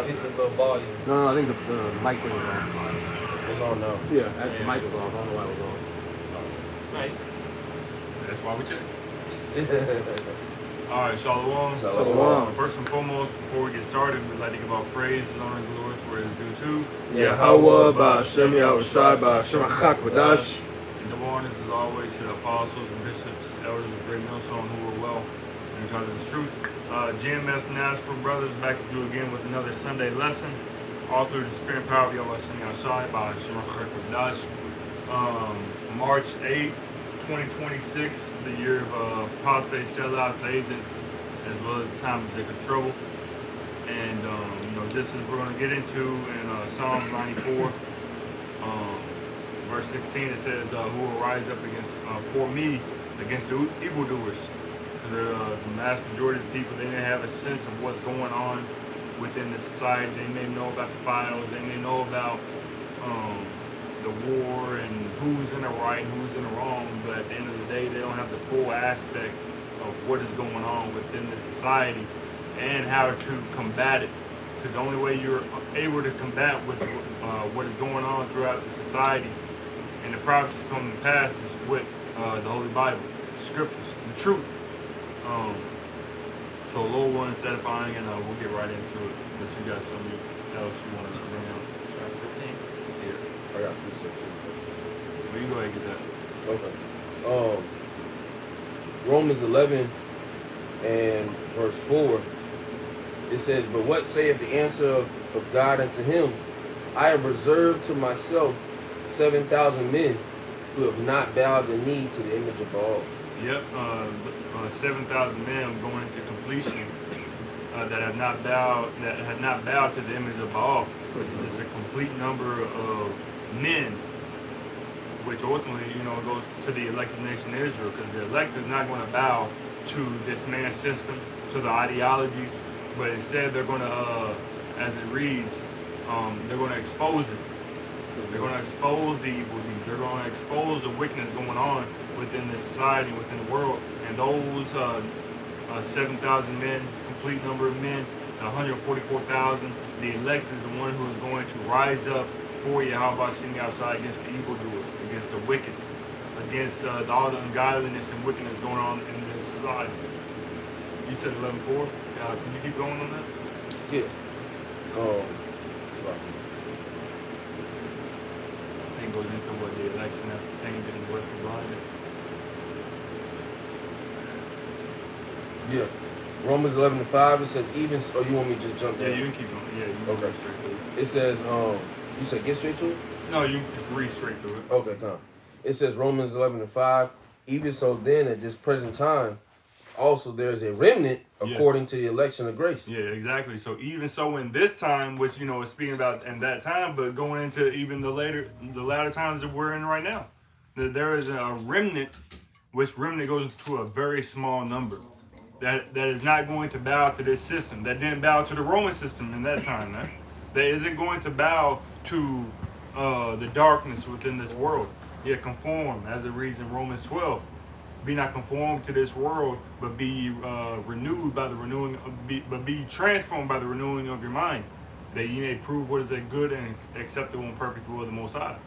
hit the little volume. No, I think the mic was on. It's on now. Yeah, the mic was off. I don't know why it was off. Right. That's why we check. All right, Shalom. Shalom. First and foremost, before we get started, we'd like to give our praise, honor, and glory to where it's due to. Yahweh, Ba'Shem Yahushai, Ba'Shem HaChakvadash. And the warnings, as always, to the apostles and bishops, elders of Great Millstone who are well and in charge of the truth. Gms Nashville brothers, back with you again with another Sunday lesson, all through the spirit and power of Yahushai, Ba'Shem HaChakvadash. March 8th, 2026, the year of apostate sellouts, agents, as well as the time of Jacob's trouble. And this is we're going to get into in Psalm 94, verse 16. It says, "Who will rise up against for me against the evildoers?" The vast majority of the people, they didn't have a sense of what's going on within the society. They may know about the files. They may know about the war and who's in the right and who's in the wrong, but at the end of the day, they don't have the full aspect of what is going on within the society and how to combat it. Because the only way you're able to combat with what is going on throughout the society and the prophecies coming to pass is with the Holy Bible, the scriptures, the truth. So Lord willing, it's edifying, and we'll get right into it. Unless you got something else you want to bring out. Chapter 15. I got precepts too. Well, you go ahead and get that. Okay. Romans 11 and verse 4, it says, "But what saith the answer of God unto him? I have reserved to myself 7,000 men who have not bowed the knee to the image of Baal." Yep, 7,000 men going into completion that had not bowed to the image of Baal, which is just a complete number of men, which ultimately, goes to the elected nation of Israel, because the elect is not going to bow to this man's system, to the ideologies, but instead they're going to, as it reads, they're going to expose it. They're going to expose the evil deeds. They're going to expose the wickedness going on within the society, within the world. And those 7,000 men, complete number of men, 144,000, the elect is the one who is going to rise up for Yahweh sitting outside against the evildoer, against the wicked, against all the ungodliness and wickedness going on in this society. You said 11:4. Can you keep going on that? Yeah. I think it goes into what the election have pertained to the what's provided. Yeah. Romans 11 and 5, it says, even so, you want me to just jump Yeah, in? you can keep going. Yeah, you can go straight through it. It says, you said get straight to it? No, you can just read straight through it. Okay, come. It says Romans 11 and 5, even so then at this present time, also there's a remnant according to the election of grace. Yeah, exactly. So even so in this time, which, is speaking about in that time, but going into even the latter times that we're in right now, that there is a remnant, which remnant goes to a very small number. That is not going to bow to this system. That didn't bow to the Roman system in that time, man. That isn't going to bow to the darkness within this world. Yet conform, as it reads in Romans 12. Be not conformed to this world, but be renewed by the renewing, but be transformed by the renewing of your mind, that ye may prove what is a good and acceptable and perfect will of the Most High.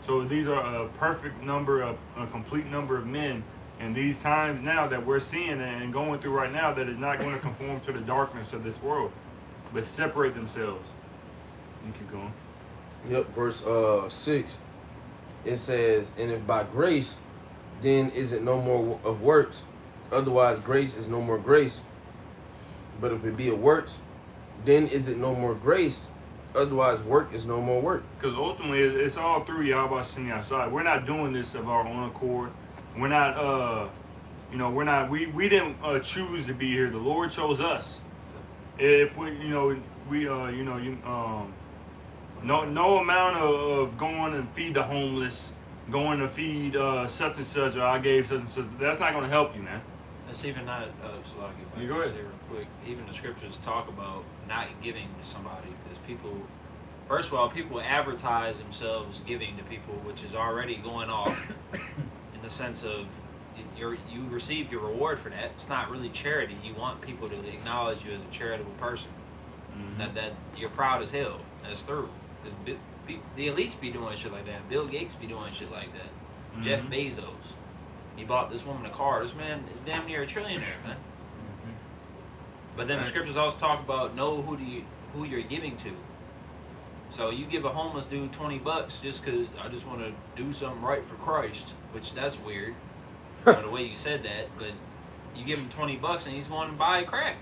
So these are a perfect number, a complete number of men. And these times now that we're seeing and going through right now, that is not going to conform to the darkness of this world, but separate themselves. You keep going. Yep, verse 6. It says, "And if by grace, then is it no more of works. Otherwise, grace is no more grace. But if it be of works, then is it no more grace. Otherwise, work is no more work." Because ultimately, it's all through Yahweh sitting outside. We're not doing this of our own accord. We're not, we didn't choose to be here. The Lord chose us. If no amount of going and feed the homeless, going to feed such and such, or I gave such and such, that's not going to help you, man. That's even not, You go ahead. say real quick, even the scriptures talk about not giving to somebody, because people, first of all, people advertise themselves giving to people, which is already going off in the sense of you received your reward for that. It's not really charity. You want people to acknowledge you as a charitable person. That you're proud as hell. That's through. The elites be doing shit like that. Bill Gates be doing shit like that. Jeff Bezos. He bought this woman a car. This man is damn near a trillionaire, man. But then the scriptures also talk about know who you're giving to. So you give a homeless dude $20 just because I just want to do something right for Christ, which that's weird, the way you said that. But you give him $20 and he's going to buy crack.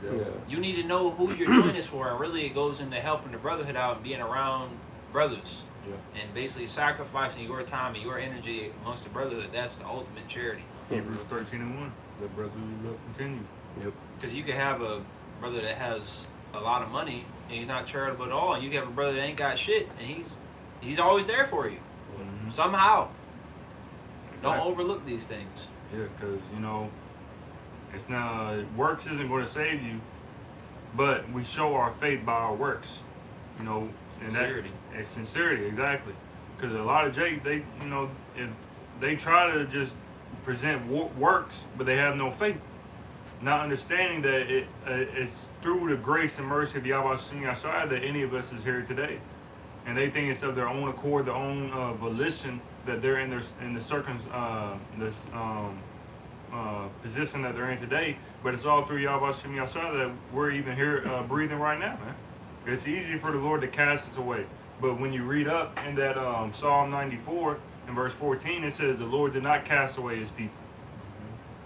Yeah. You need to know who you're doing this for, and really it goes into helping the brotherhood out and being around brothers, and basically sacrificing your time and your energy amongst the brotherhood. That's the ultimate charity. Hebrews 13:1. Let brotherly love continue. Yep. Because you could have a brother that has a lot of money and he's not charitable at all, and you can have a brother that ain't got shit and he's always there for you somehow. Don't overlook these things. Yeah, because it's not works isn't going to save you, but we show our faith by our works. Sincerity. And sincerity, exactly. Because a lot of they try to just present works, but they have no faith. Not understanding that it's through the grace and mercy of Yahweh Shai that any of us is here today, and they think it's of their own accord, their own volition that they're in the position that they're in today. But it's all through Yahweh Shai that we're even here breathing right now, man. It's easy for the Lord to cast us away, but when you read up in that Psalm 94 in verse 14, it says the Lord did not cast away His people.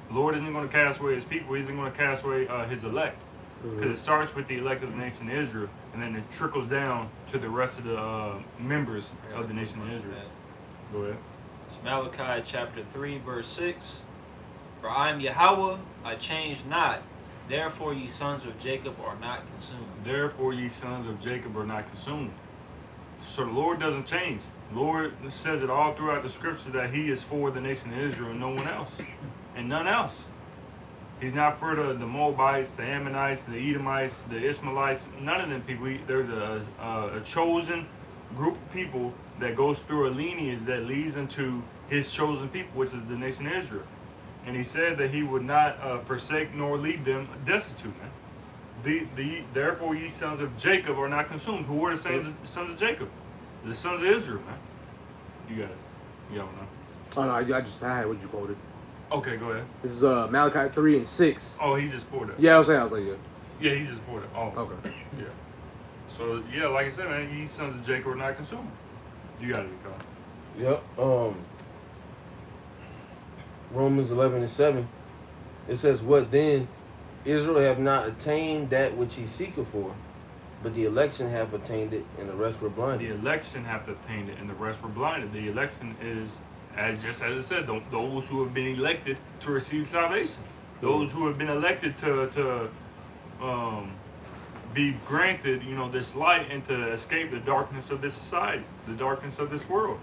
The Lord isn't going to cast away His people. He isn't going to cast away His elect. Because it starts with the elect of the nation of Israel, and then it trickles down to the rest of the members of the nation of Israel. Go ahead. It's Malachi chapter 3, verse 6. For I am Yahweh, I change not. Therefore ye sons of Jacob are not consumed. Therefore ye sons of Jacob are not consumed. So the Lord doesn't change. The Lord says it all throughout the scripture that He is for the nation of Israel and no one else. And none else. He's not for the Moabites, the Ammonites, the Edomites, the Ishmaelites, none of them people. There's a chosen group of people that goes through a lineage that leads into His chosen people, which is the nation of Israel. And He said that He would not forsake nor leave them destitute, man. Therefore ye sons of Jacob are not consumed. Who were the sons of Jacob? The sons of Israel, man. You got it. You don't know. Oh no, I had what you quoted. Okay, go ahead. This is Malachi 3 and 6. Oh, he just pulled it. Yeah, I was like, Yeah, he just pulled it. Oh, okay. Yeah. So yeah, like I said, man, ye sons of Jacob are not consumed. You got it, Carl. Yep. Romans 11:7. It says, "What then? Israel have not attained that which he seeketh for, but the election have attained it, and the rest were blinded." The election have attained it, and the rest were blinded. The election is, as it said, those who have been elected to receive salvation. Those who have been elected to be granted, this light and to escape the darkness of this society, the darkness of this world.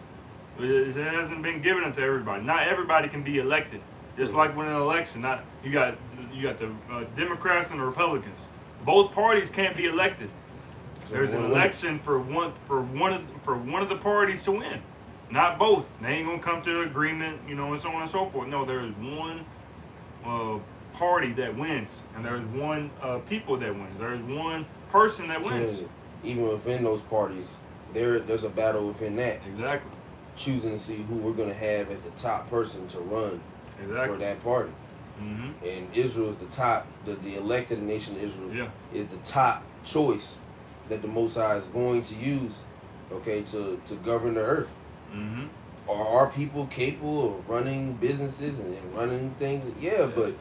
It hasn't been given unto everybody. Not everybody can be elected. Just like when an election, you got the Democrats and the Republicans. Both parties can't be elected. There's an election for one of the parties to win, not both. They ain't gonna come to agreement, and so on and so forth. No, there is one party that wins, and there's one people that wins. There's one person that wins. Even within those parties, there's a battle within that. Exactly. Choosing to see who we're gonna have as the top person to run for that party. Mm-hmm. And Israel is the top. The elected nation of Israel is the top choice that the Most High is going to use, to govern the earth. Mm-hmm. Are our people capable of running businesses and running things? Yeah, but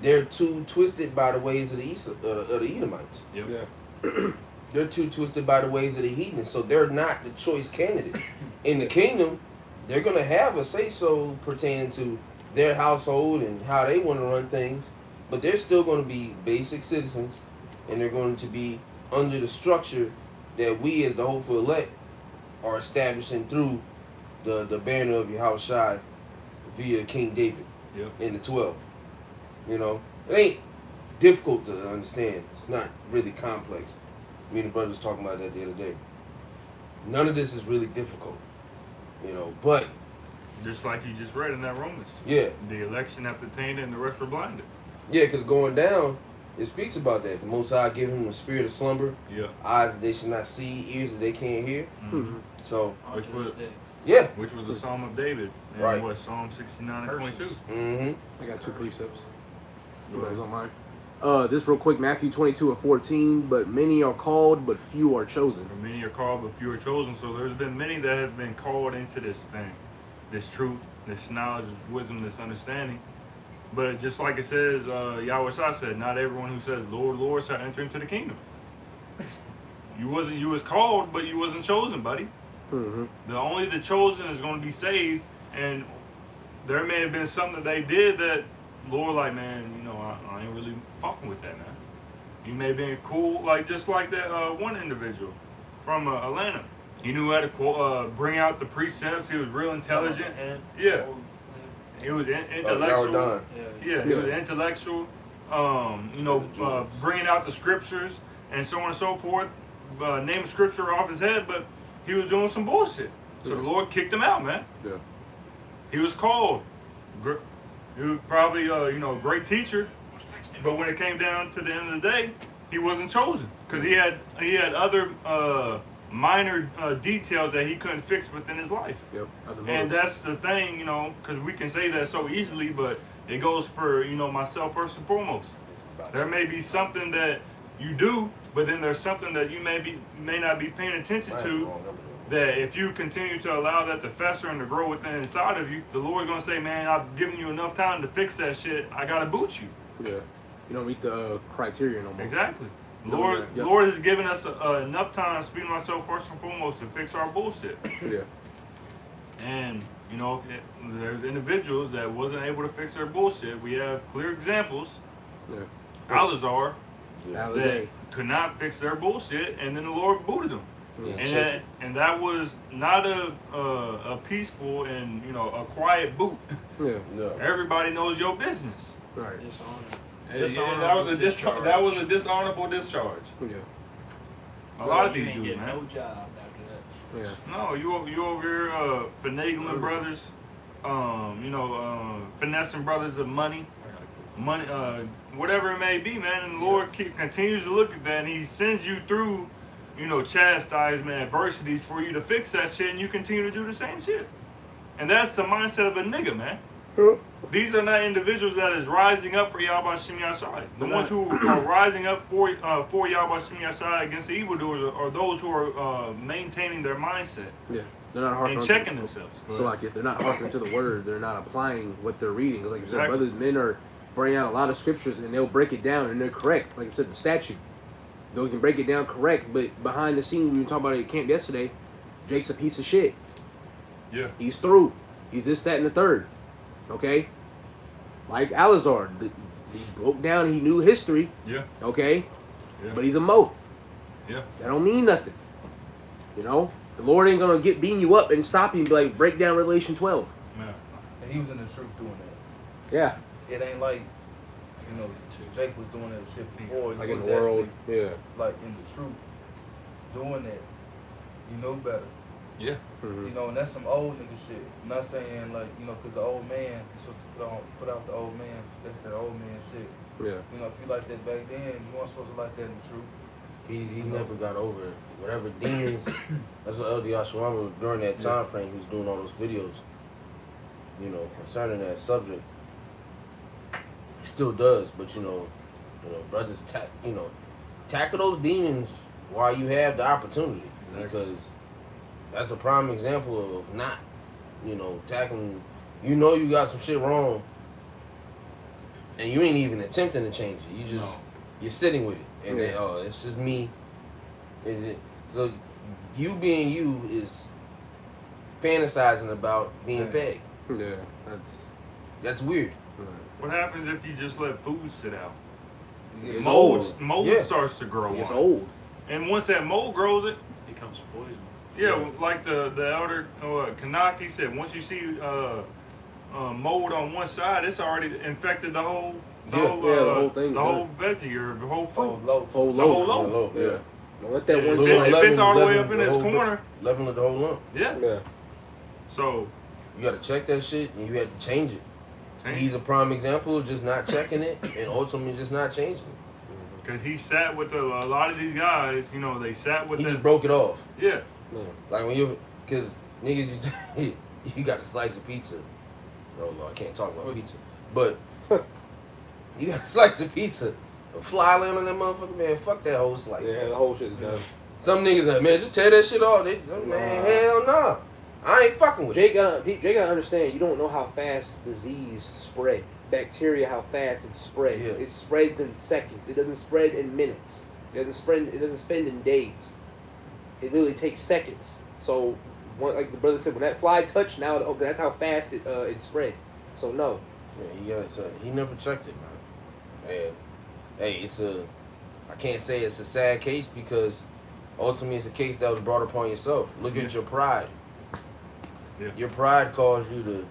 they're too twisted by the ways of the Edomites. Yep. Yeah. They're too twisted by the ways of the heathen, so they're not the choice candidate. In the kingdom, they're going to have a say-so pertaining to their household and how they want to run things, but they're still going to be basic citizens, and they're going to be under the structure that we as the hopeful elect are establishing through the banner of Yahushua via King David in the 12. It ain't difficult to understand. It's not really complex. Me and the brothers talking about that the other day. None of this is really difficult, but Just like you just read in that Romans. Yeah. The election have attained it, and the rest were blinded. Yeah, because going down, it speaks about that. The Most High give him the spirit of slumber, Yeah. eyes that they should not see, ears that they can't hear. Mm-hmm. So, Which was yeah. Which was the Psalm of David. And Right. what, Psalm 69 and 22. Mm-hmm. I got 2 precepts. Go ahead. On mine. This real quick, Matthew 22:14. But many are called, but few are chosen. For many are called, but few are chosen. So there's been many that have been called into this thing, this truth, this knowledge, this wisdom, this understanding. But just like it says, Yahweh Shah said, not everyone who says, Lord, Lord, shall enter into the kingdom. You was called, but you wasn't chosen, buddy. Mm-hmm. Only the chosen is going to be saved, and there may have been something that they did that Lord, like, man, you know, I ain't really fucking with that, man. You may have been cool, like just like that one individual from Atlanta. He knew how to bring out the precepts. He was real intelligent. Yeah, he was intellectual. Done. Yeah, he was intellectual. You know, bringing out the scriptures and so on and so forth. Name a scripture off his head, but he was doing some bullshit. So the Lord kicked him out, man. Yeah. He was called. He was probably, you know, a great teacher, but when it came down to the end of the day, he wasn't chosen because he had other minor details that he couldn't fix within his life. Yep. And that's the thing, you know, because we can say that so easily, but it goes for, you know, myself first and foremost. There may be something that you do, but then there's something that you may not be paying attention to. That if you continue to allow that to fester and to grow within inside of you, the Lord's gonna say, "Man, I've given you enough time to fix that shit. I gotta boot you." Yeah, you don't meet the criteria no more. Exactly. You know Lord, that, yep. Lord has given us enough time, speaking to myself first and foremost, to fix our bullshit. Yeah. And you know, if there's individuals that wasn't able to fix their bullshit. We have clear examples. Yeah. Alazar, That that could not fix their bullshit, and then the Lord booted them. Yeah, And that was not a peaceful and, you know, a quiet boot. Yeah. No. Everybody knows your business. Right. That was a dishonorable discharge. Yeah. A lot of you these ain't dudes, get man. no job after that. Yeah. No, you over here finagling brothers, you know, finessing brothers of money, whatever it may be, man. And the Lord continues to look at that, and He sends you through, you know, chastisement, adversities for you to fix that shit, and you continue to do the same shit. And that's the mindset of a nigga, man. These are not individuals that is rising up for Yahweh Shem Yashai. The ones who are rising up for Yahweh Shem Yashai against the evildoers are those who are maintaining their mindset. Yeah. They're not harking and on checking to, themselves. So like if they're not harking to the word, they're not applying what they're reading. 'Cause like you said, Exactly. brothers, men are bringing out a lot of scriptures and they'll break it down and they're correct. Like I said, the statute. They can break it down correct, but behind the scenes, we were talking about it at camp yesterday, Jake's a piece of shit. Yeah. He's through. He's this, that, and the third. Okay? Like Alazar. He broke down, he knew history. Yeah. Okay? Yeah. But he's a mo. Yeah. That don't mean nothing. You know? The Lord ain't gonna beating you up and stop you and be like, break down Revelation 12. Yeah. And he was in the truth doing that. Yeah. It ain't like, you know, Jake was doing that shit before. Like He in the was world. actually, Yeah. like in the truth, doing that. You know better. Yeah. Mm-hmm. You know, and that's some old nigga shit. I'm not saying like, you know, because the old man, you're supposed to put out the old man. That's that old man shit. Yeah. You know, if you like that back then, you weren't supposed to like that in the truth. He never got over it. Whatever demons. That's what El Yashawama during that time frame. He was doing all those videos. You know, concerning that subject. He still does, but you know, brothers, tackle those demons while you have the opportunity, because that's a prime example of not, you know, tackling. You know, you got some shit wrong, and you ain't even attempting to change it. You just you're sitting with it, and then, oh, it's just me. Is it so? You being you is fantasizing about being pegged. Yeah. That's weird. What happens if you just let food sit out? It's Mold old. starts to grow. It's on. old. And once that mold grows, it Becomes poison. yeah, like the elder Kanaki said, once you see mold on one side, it's already infected the whole the whole thing. the whole veggie or the whole fruit. Whole The whole loaf. loaf. Loaf, yeah. Don't let that If one it- side. if it's all the way up level in its the whole- corner, leveling the whole lump. yeah. Yeah. So You got to check that shit, and you have to change it. change. He's a prime example of just not checking it, and ultimately just not changing it. Because he sat with a lot of these guys, you know, they sat with He the. just broke it off. Yeah. Man. Like when you, because niggas, you got a slice of pizza. Oh no, I can't talk about pizza. But you got a slice of pizza. A fly land on that motherfucker, man. Fuck that whole slice. Yeah, the whole shit's done. Some niggas like, man, just tear that shit off. Man, hell nah. I ain't fucking with Jake gotta understand, you don't know how fast disease spread. Bacteria, how fast it spreads. Yeah. It spreads in seconds. It doesn't spread in minutes. It doesn't spend in days. It literally takes seconds. So, like the brother said, when that fly touched, now that's how fast it spread. So no. Yeah, he never checked it, man. And hey, I can't say it's a sad case because ultimately it's a case that was brought upon yourself. Look at your pride. Yeah. Your pride caused you to,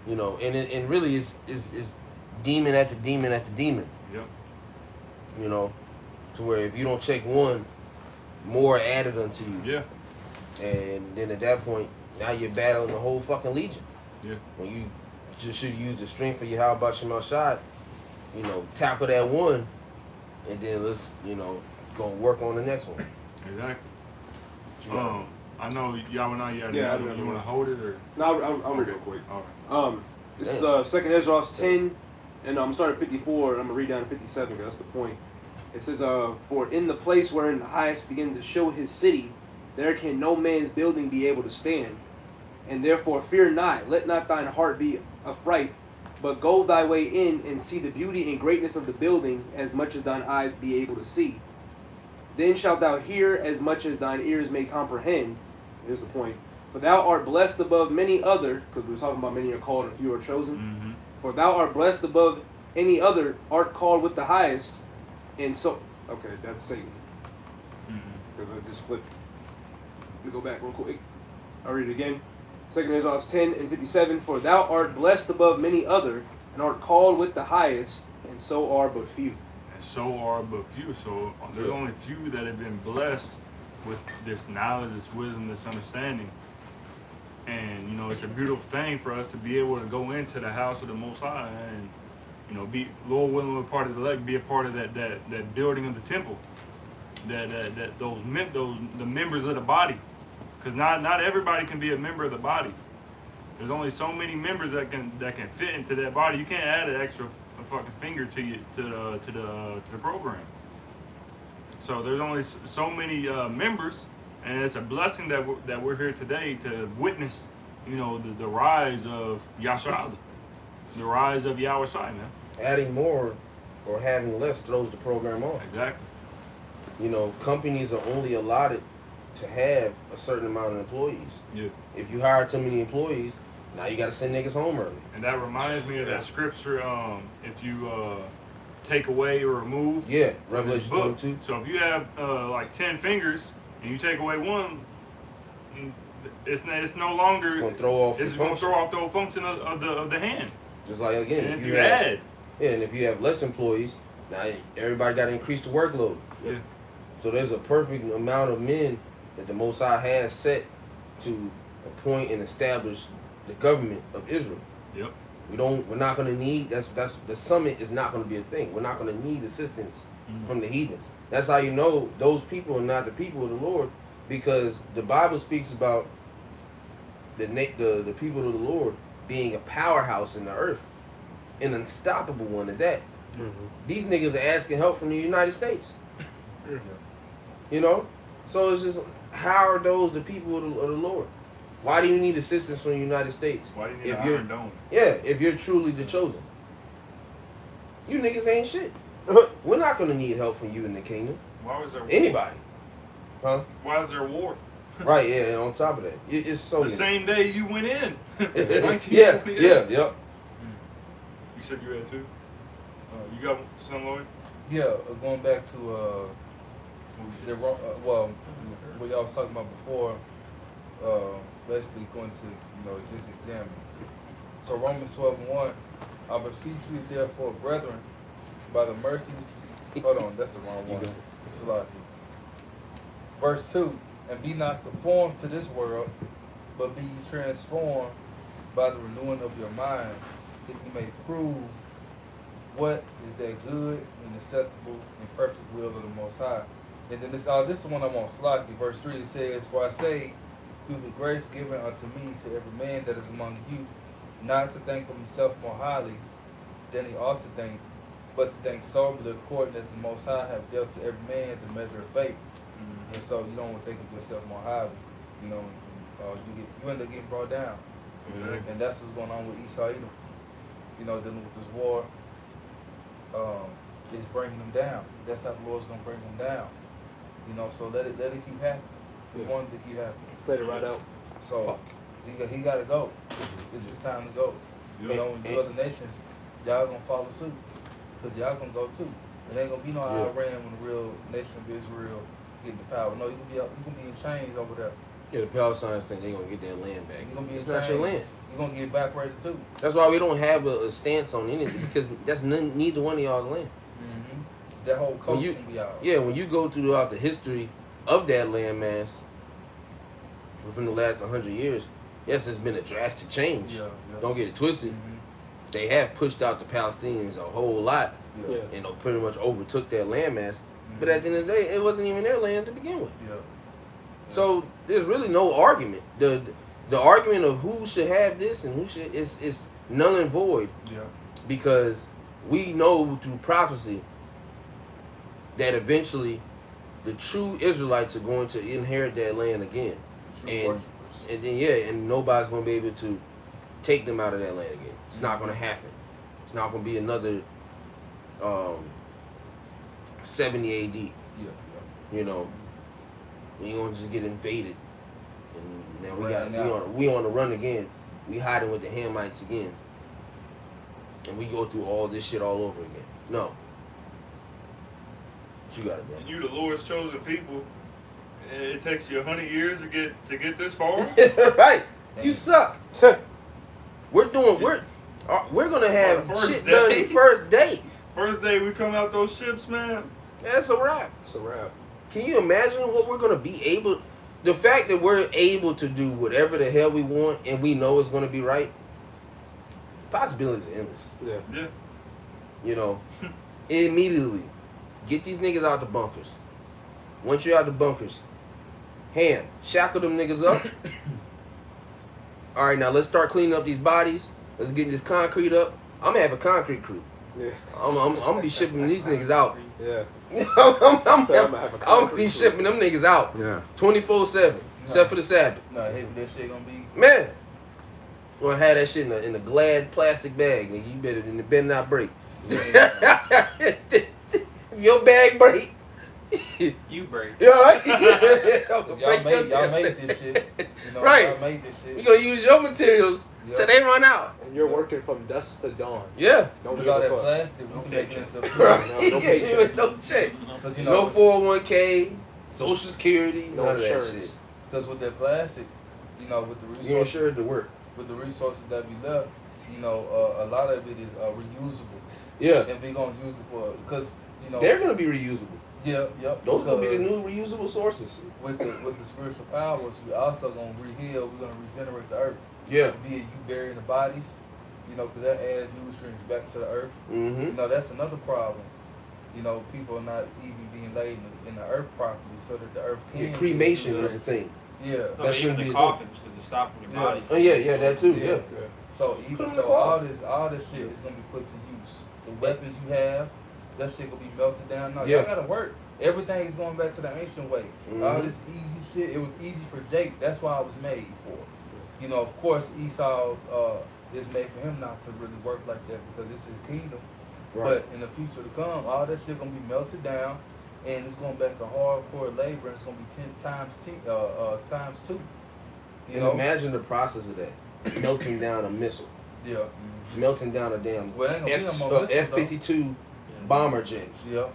you know, and really it's demon after demon after demon. Yep. You know, to where if you don't check one, more added unto you. Yeah. And then at that point, now you're battling the whole fucking legion. Yeah. When you just should use the strength of your how about your mouth shot, you know, tackle that one, and then let's, you know, go work on the next one. Exactly. Yeah. I know y'all know you Yeah, want to hold it or. No, I'll read it real quick. All right. This is Second Ezra 10, and I'm starting at 54, and I'm gonna read down to 57 because that's the point. It says, "For in the place wherein the highest began to show his city, there can no man's building be able to stand. And therefore fear not, let not thine heart be affright, but go thy way in and see the beauty and greatness of the building as much as thine eyes be able to see. Then shalt thou hear as much as thine ears may comprehend." Here's the point. "For thou art blessed above many other," because we were talking about many are called and few are chosen. Mm-hmm. "For thou art blessed above any other, art called with the highest, and so..." Okay, that's Satan. Because I just flipped. Let me go back real quick. I'll read it again. 2 Ezra 10 and 57. "For thou art blessed above many other, and art called with the highest, and so are but few." And so are but few. So there's only few that have been blessed with this knowledge, this wisdom, this understanding. And, you know, it's a beautiful thing for us to be able to go into the house of the Most High and, you know, be, Lord willing, we're part of the elect, be a part of that building of the temple, the members of the body. Because not everybody can be a member of the body. There's only so many members that can fit into that body. You can't add an extra fucking finger to the program. So there's only so many members, and it's a blessing that we're here today to witness, you know, the rise of Yahshua, the rise of Yahweh Shai, man. Adding more or having less throws the program off. Exactly. You know, companies are only allotted to have a certain amount of employees. Yeah. If you hire too many employees, now you got to send niggas home early. And that reminds me of that scripture. If you take away or remove. Yeah, from this Revelation book. 22. So if you have like 10 fingers and you take away one, it's no longer. It's going to throw off. It's going to throw off the whole function of the hand. Just like again, And if you add. Yeah, and if you have less employees, now everybody got to increase the workload. Yeah. So there's a perfect amount of men that the Most High has set to appoint and establish the government of Israel. Yep. We're not going to need, that's the summit is not going to be a thing. We're not going to need assistance from the heathens. That's how you know those people are not the people of the Lord, because the Bible speaks about the people of the Lord being a powerhouse in the earth, an unstoppable one at that. These niggas are asking help from the United States. You know? So it's just, how are those the people of the Lord? Why do you need assistance from the United States? Why do you need an Iron Dome? Yeah, if you're truly the chosen. You niggas ain't shit. We're not going to need help from you in the kingdom. Why was there war? Anybody. Huh? Why is there war? Right, yeah, on top of that. It's so The same day you went in. yeah, yep. You said you had two? You got some, Lloyd? Yeah, going back to what y'all was talking about before, basically going to this examine. So Romans 12:1, "I beseech you therefore, brethren, by the mercies..." Hold on, that's the wrong one. It's a lot. Verse 2, "And be not conformed to this world, but be ye transformed by the renewing of your mind, that ye may prove what is that good and acceptable and perfect will of the Most High. And then this is the one I'm on Slocky, verse 3. It says, "For I say, through the grace given unto me to every man that is among you, not to think of himself more highly than he ought to think, but to think soberly according as the Most High have dealt to every man the measure of faith." And so you don't want to think of yourself more highly. You know, you end up getting brought down. And that's what's going on with Esau Edom. You know, dealing with this war, is bringing them down. That's how the Lord's gonna bring them down. You know, so let it keep happening. We want it to keep happening. Let it right out. So he gotta go. It's his time to go. You know, the other nations, y'all gonna follow suit, cause y'all gonna go too. It ain't gonna be no Iran when the real nation of Israel get the power. No, you can be in chains over there. Yeah, the Palestinians think they're going to get their land back. You're gonna be It's in not your chains. land. You're gonna get evaporated too. That's why we don't have a stance on anything, because that's neither one of y'all's land. That whole coast gonna be out. Yeah, when you go throughout the history of that landmass within the last 100 years, yes, there's been a drastic change. Yeah. Don't get it twisted. They have pushed out the Palestinians a whole lot, Yeah. and pretty much overtook that landmass. But at the end of the day, it wasn't even their land to begin with. Yeah. So there's really no argument. The argument of who should have this and who should is null and void, Yeah. because we know through prophecy that eventually the true Israelites are going to inherit that land again, and then and nobody's going to be able to take them out of that land again. It's not going to happen. It's not going to be another 70 AD. Yeah. You know, we ain't gonna just get invaded, and now we on the run again. We hiding with the Hamites again, and we go through all this shit all over again. No, what you got it, bro. And you the Lord's chosen people. And it takes you 100 years to get this far. Right? You suck. We're gonna have first shit done the first day. First day we come out those ships, man. That's a wrap. It's a wrap. Can you imagine what we're gonna be able? The fact that we're able to do whatever the hell we want and we know it's gonna be right. Possibilities are endless. Yeah. You know, immediately get these niggas out the bunkers. Once you're out the bunkers, shackle them niggas up. All right, now let's start cleaning up these bodies. Let's get this concrete up. I'm gonna have a concrete crew. Yeah. I'm gonna be shipping these niggas out. Yeah. I'm gonna be shipping them niggas out. Yeah. 24/7, except for the Sabbath. No, hey, that shit gonna be. Man, I'm gonna have that shit in a glad plastic bag, nigga. You better not break. If your bag break, you break. you know, right? Y'all made this shit. You know, Right. Y'all made this shit. We gonna use your materials till they run out. And you're working from dusk to dawn. Yeah. Don't With give all a that fuck. plastic, we can make it into a Right. No paycheck. No check. Because you No know, 401k, Social Security, No none of that shit. insurance. because with that plastic, you know, with the You're resources, insured to work. with the resources that we left, you know, a lot of it is reusable, Yeah. and we gonna use it for because you know They're gonna be reusable. Yep. Those gonna be the because new reusable sources. with the spiritual powers. We also gonna reheal. We're gonna regenerate the earth. Yeah. Be it you burying the bodies, you know, because that adds nutrients back to the earth. Mm-hmm. You know, that's another problem. You know, people are not even being laid in the earth properly so that the earth can. Cremation is a thing. Yeah. No, That but shouldn't even be the a thing. coffins because it's stopping your Yeah. body. Oh yeah, that too. Yeah. So Put even 'em in the so, closet. all this shit is gonna be put to use. The weapons you have, that shit gonna be melted down. No, Yeah. y'all gotta work. Everything is going back to the ancient way. All Mhm. this easy shit, it was easy for Jake. That's why it was made for. You know, of course, Esau is made for him not to really work like that because it's his kingdom. Right. But in the future to come, all that shit gonna be melted down, and it's going back to hardcore labor. And it's gonna be 10 times times 2. You And know? imagine the process of that. Melting down a missile. Yeah. Melting down a damn Well, ain't gonna be no more missiles, though. F-52 bomber jet. Yeah.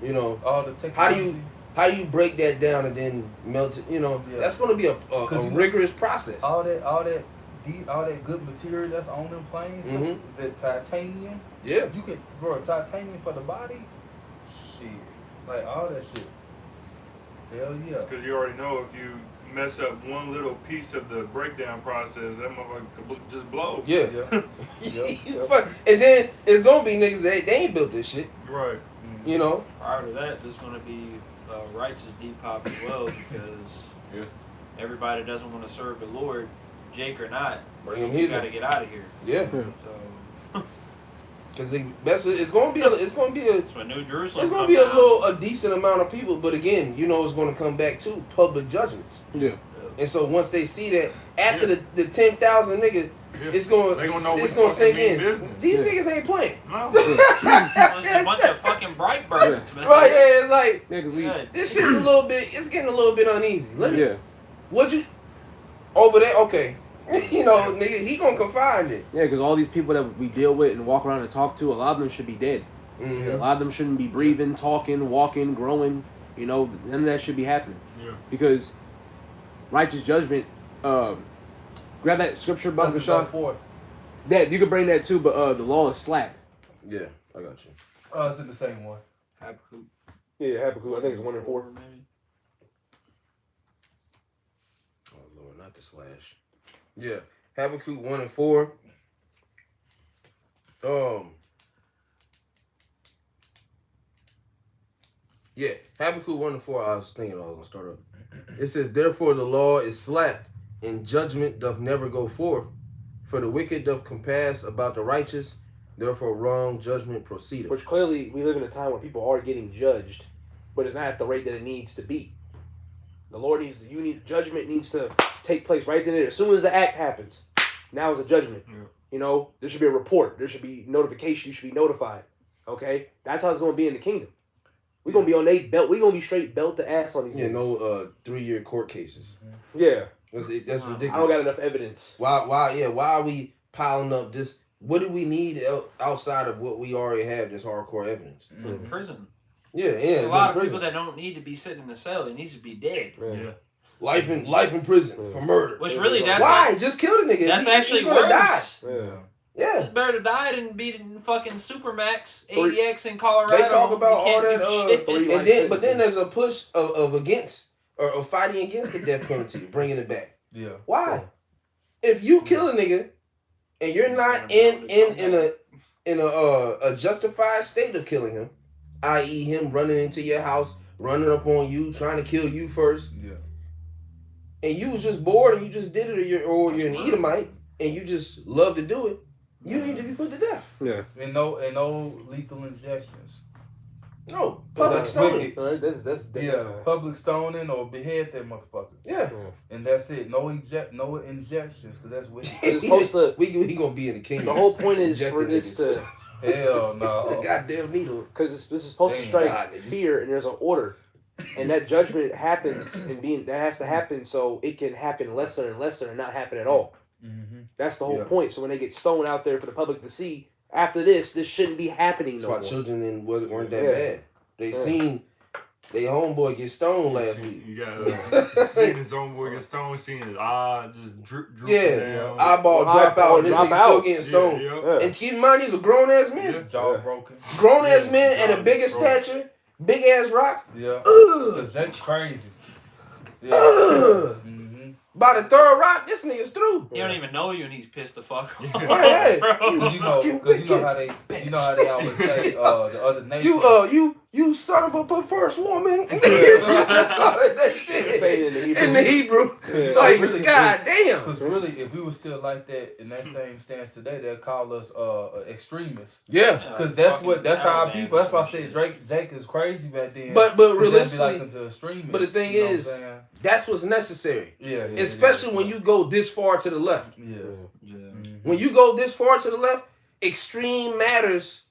You know, All the technology. how do you break that down and then melt it? You know, Yeah. that's going to be a you know, rigorous process. all that good material that's on them planes, Mhm. the titanium. Yeah. You can, bro, titanium for the body. Shit, like all that shit. Hell yeah. Because you already know if you mess up one little piece of the breakdown process, that motherfucker could just blow. Yeah. Yeah. Fuck. And then it's gonna be niggas that they ain't built this shit. Right. You know. Prior to that, there's going to be righteous depop as well because everybody doesn't want to serve the Lord, Jake or not. Bring him You here. got to get out of here. Yeah. So Because it's gonna be a that's what New Jerusalem. it's gonna be a decent amount of people, but again, you know, it's gonna come back to public judgments. Yeah. And so once they see that after the 10,000 niggas, it's gonna They gonna know it's what gonna fucking sink mean in. business. These niggas ain't playing. No. It's a bunch of fucking bright birds, man. Right? Yeah, it's like Yeah, 'cause we. Good. this shit's a little bit. It's getting a little bit uneasy. Let me. Yeah. What you over there? Okay. You know, nigga, he gonna confine it. Yeah, because all these people that we deal with and walk around and talk to, a lot of them should be dead. Mm-hmm. A lot of them shouldn't be breathing, talking, walking, growing. You know, none of that should be happening. Yeah. Because righteous judgment. Grab that scripture, Brother That's Sean. 4. That you can bring that too, but the law is slack. Yeah, I got you. It's in the same one. Habakkuk. Yeah, Habakkuk. I think it's 1 and 4. Maybe. Oh Lord, not the slash. Yeah, Habakkuk 1 and 4. Yeah, Habakkuk 1 and 4. I was thinking I was gonna start up. It says, "Therefore the law is slack, and judgment doth never go forth. For the wicked doth compass about the righteous. Therefore wrong judgment proceedeth." Which clearly we live in a time where people are getting judged, but it's not at the rate that it needs to be. The Lord judgment needs to take place right then and there. As soon as the act happens, now is a judgment. Yeah. You know, there should be a report. There should be notification. You should be notified. Okay? That's how it's going to be in the kingdom. We're going to be on their belt. We're going to be straight belt to ass on these Yeah, niggas. no 3-year court cases. Yeah. That's ridiculous. I don't got enough evidence. Why are we piling up this? What do we need outside of what we already have? This hardcore evidence. In prison. Yeah. There's a lot of people that don't need to be sitting in the cell. They need to be dead. Yeah. life in prison for murder. Which really, that's why? like, Just kill the nigga. that's He's actually gonna worse. die. Yeah. Yeah. It's better to die than be in fucking Supermax, ADX in Colorado. They talk about You all can't that, do shit. but then there's a push of against or fighting against the death penalty, bringing it back. Yeah. Why? If you kill a nigga and you're not in a justified state of killing him, i.e., him running into your house, running up on you, trying to kill you first, Yeah. and you was just bored and you just did it, or you're an Edomite and you just love to do it, you need to be put to death. Yeah. And no lethal injections. No, public That's stoning. wicked. All right, that's Yeah, public stoning or behead that motherfucker. Yeah. And that's it. No injections, because that's wicked. It's supposed to. We gonna be in the kingdom. The whole point is for Injecting this niggas. to, Hell The no. goddamn needle. because this is supposed to Damn, strike God, nigga. fear, and there's an order, and that judgment happens, and that has to happen so it can happen lesser and lesser and not happen at all. Mm-hmm. That's the whole Yeah. point. So when they get stoned out there for the public to see, after this shouldn't be happening That's no why more. children weren't that Yeah. bad. They Yeah. seen they homeboy get stoned last week. You got seeing his own boy get stoned, seeing his eye just droop Yeah, down. eyeball Well, drop out, and this drop nigga still out. getting stoned. Yeah. Yeah. And keep in mind, he's a grown ass man. Yeah. Jaw Yeah. broken. Grown ass Yeah. man and a Yeah. bigger Bro. stature, big ass rock. Yeah. Ugh. That's crazy. Yeah. Ugh. Mm-hmm. By the third rock, this nigga's through. He don't even know you and he's pissed the fuck off. Hey, bro. Cause you know how they always say the other nation. You son of a perverse woman. Saying That in the Hebrew. shit. In the Hebrew. Yeah. Like, Really, god damn. Because really, if we were still like that in that same stance today, they'll call us extremists. Yeah. Because that's our people. That's why I said Jake is crazy back then. But They'll be realistically, like into extremists, but the thing you know is, what I'm saying? that's what's necessary. Yeah, Especially when you go this far to the left. Yeah. Yeah. Mhm. When you go this far to the left, extreme matters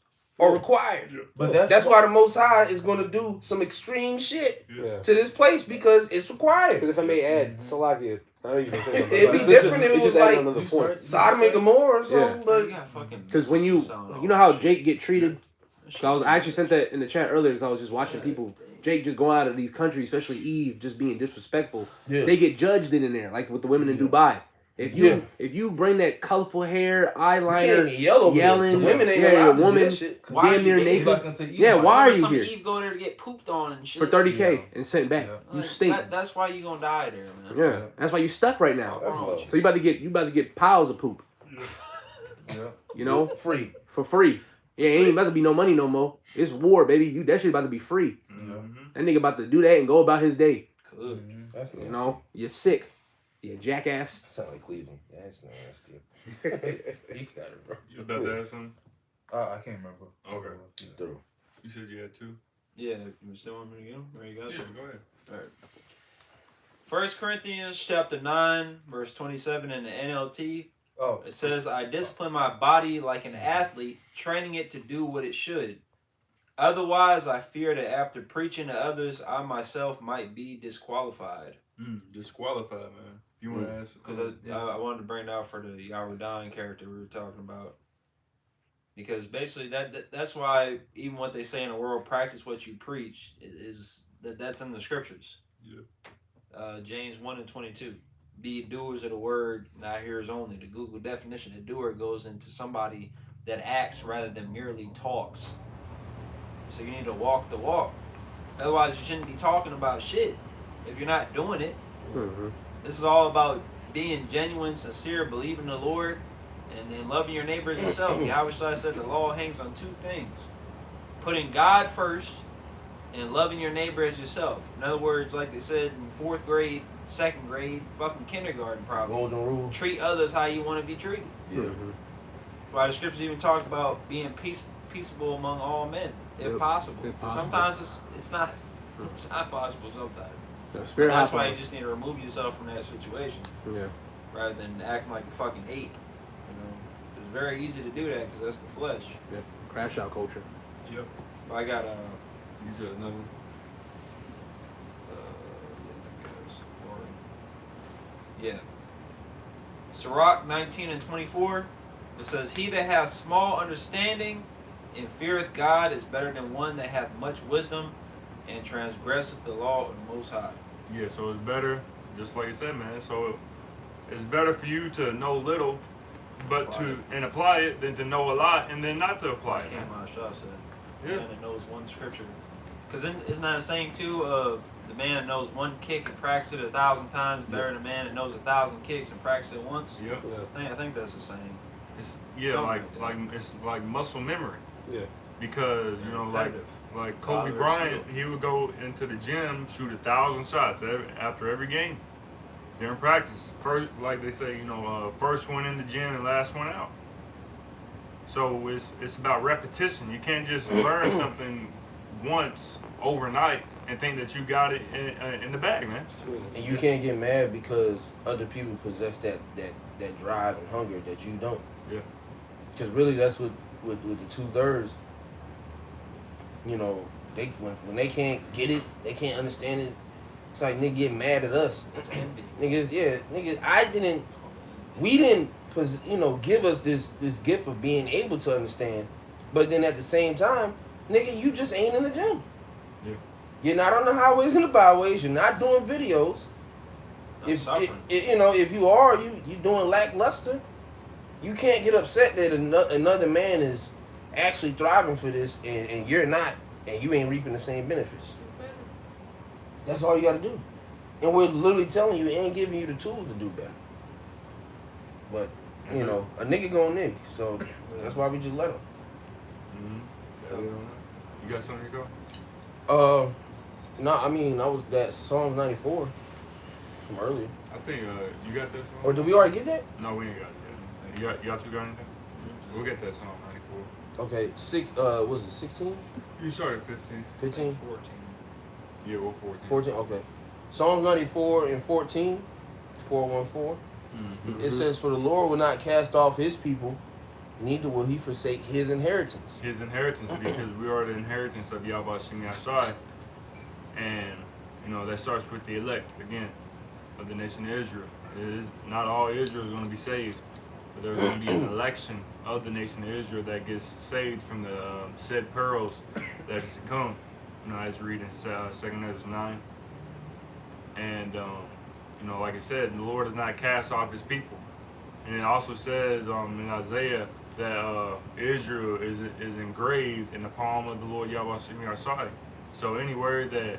are required. But That's why the Most High is going to do some extreme shit Yeah. to this place because it's required. Because if I may add, Salakia, I know you can say It'd be different if it was like another you point. Sodom and Gomorrah or something. You But got fucking Because when you know how Jake get treated. I actually sent that in the chat earlier because I was just watching people. Jake just going out of these countries, especially Eve, just being disrespectful. yeah, They get judged in there, like with the women in Dubai. If Yeah. you bring that colorful hair, You can't eyeliner, even yell over yelling, there. The women ain't yeah, allowed to do woman, that shit. Why damn are near you naked. Like until you Yeah, like- why are you some here? Eve go there to get pooped on and shit. For 30K Yeah. and sent back. Yeah. You Like, stink. that's why you gonna die there, man. Yeah, that's why you stuck right now. That's Wrong low. with So you about to get piles of poop, Yeah. you know, Free. for free. Yeah, ain't about to be no money no more. It's war, baby. That shit about to be free. That nigga about to do that and go about his day. Good. That's nasty. You know, you're sick. You jackass. Sound like Cleveland. That's nasty. You got it, bro. You about to ask something? I can't remember. Okay. Through. You said you had 2? Yeah, you still want me to get them? Or you guys? Yeah, go ahead. All right. 1 Corinthians chapter 9, verse 27 in the NLT. Oh, It says, I discipline my body like an athlete, training it to do what it should. Otherwise, I fear that after preaching to others, I myself might be disqualified. Disqualified, man. If you want to ask. Because I wanted to bring it out for the Yarudan character we were talking about. Because basically, that's why even what they say in the world, practice what you preach, is that's in the scriptures. Yeah. James 1 and 22. Be doers of the word, not hearers only. The Google definition of doer goes into somebody that acts rather than merely talks. So you need to walk the walk. Otherwise, you shouldn't be talking about shit if you're not doing it. Mm-hmm. This is all about being genuine, sincere, believing the Lord, and then loving your neighbor as yourself. Yahweh said the law hangs on 2 things. Putting God first and loving your neighbor as yourself. In other words, like they said in 4th grade, 2nd grade, fucking kindergarten probably. Golden rule. Treat others how you want to be treated. Yeah. Mm-hmm. Why the scriptures even talk about being peaceable among all men, if possible. if possible. Sometimes it's not possible sometimes. So spirit That's hop why on. you just need to remove yourself from that situation Yeah. rather than acting like a fucking ape. You know, it's very easy to do that because that's the flesh. Yeah. Crash out culture. Yep. But I got You said another one. yeah. Sirach 19 and 24. It says, he that hath small understanding and feareth God is better than one that hath much wisdom and transgresseth the law of the Most High. Yeah, so it's better, just like you said, man. So it's better for you to know little, but and apply it than to know a lot and then not to apply it. Came out Shaw said. Yeah. Man that knows one scripture. Because isn't that a saying too? The man that knows one kick and practices it 1,000 times is better than a man that knows 1,000 kicks and practices it once. Yep. I think that's a saying. It's Something like it's like muscle memory. Yeah. Because you know, Repetitive. like Kobe Father Bryant, skill. he would go into the gym, shoot 1,000 shots after every game during practice. First, like they say, you know, first one in the gym and last one out. So it's about repetition. You can't just learn something once overnight and think that you got it in the bag, man. And you can't get mad because other people possess that drive and hunger that you don't. Yeah. Because really, that's what with the 2/3. You know, they when they can't get it, they can't understand it. It's like nigga get mad at us. It's envy. Niggas, we didn't, give us this gift of being able to understand. But then at the same time, nigga, you just ain't in the gym. Yeah. You're not on the highways and the byways. You're not doing videos. If you are, you doing lackluster. You can't get upset that another man is actually thriving for this and you're not, and you ain't reaping the same benefits. That's all you got to do. And we're literally telling you and giving you the tools to do better. But, a nigga gon' nig. So that's why we just let him. Mm-hmm. You got something to go? No, I was that Psalms 94 from earlier. I think you got that song? Or did we already get that? No, we ain't got it. Y'all two got anything? We'll get that song 94. Okay, was it 16? You started 15. 15? 14. Yeah, we're 14. 14, okay. Psalms 94 and 14, 414. Mm-hmm. It says, for the Lord will not cast off his people, neither will he forsake his inheritance. His inheritance, because we are the inheritance of Yahweh Shem Yashai. And, that starts with the elect, again, of the nation of Israel. It is not all Israel is going to be saved, but there's going to be an election of the nation of Israel that gets saved from the said pearls that is to come. As you read in 2nd Ezra 9. And You know, like I said, the Lord does not cast off his people. And it also says in Isaiah that Israel is engraved in the palm of the Lord Yahweh Shemi Arshai. So anywhere that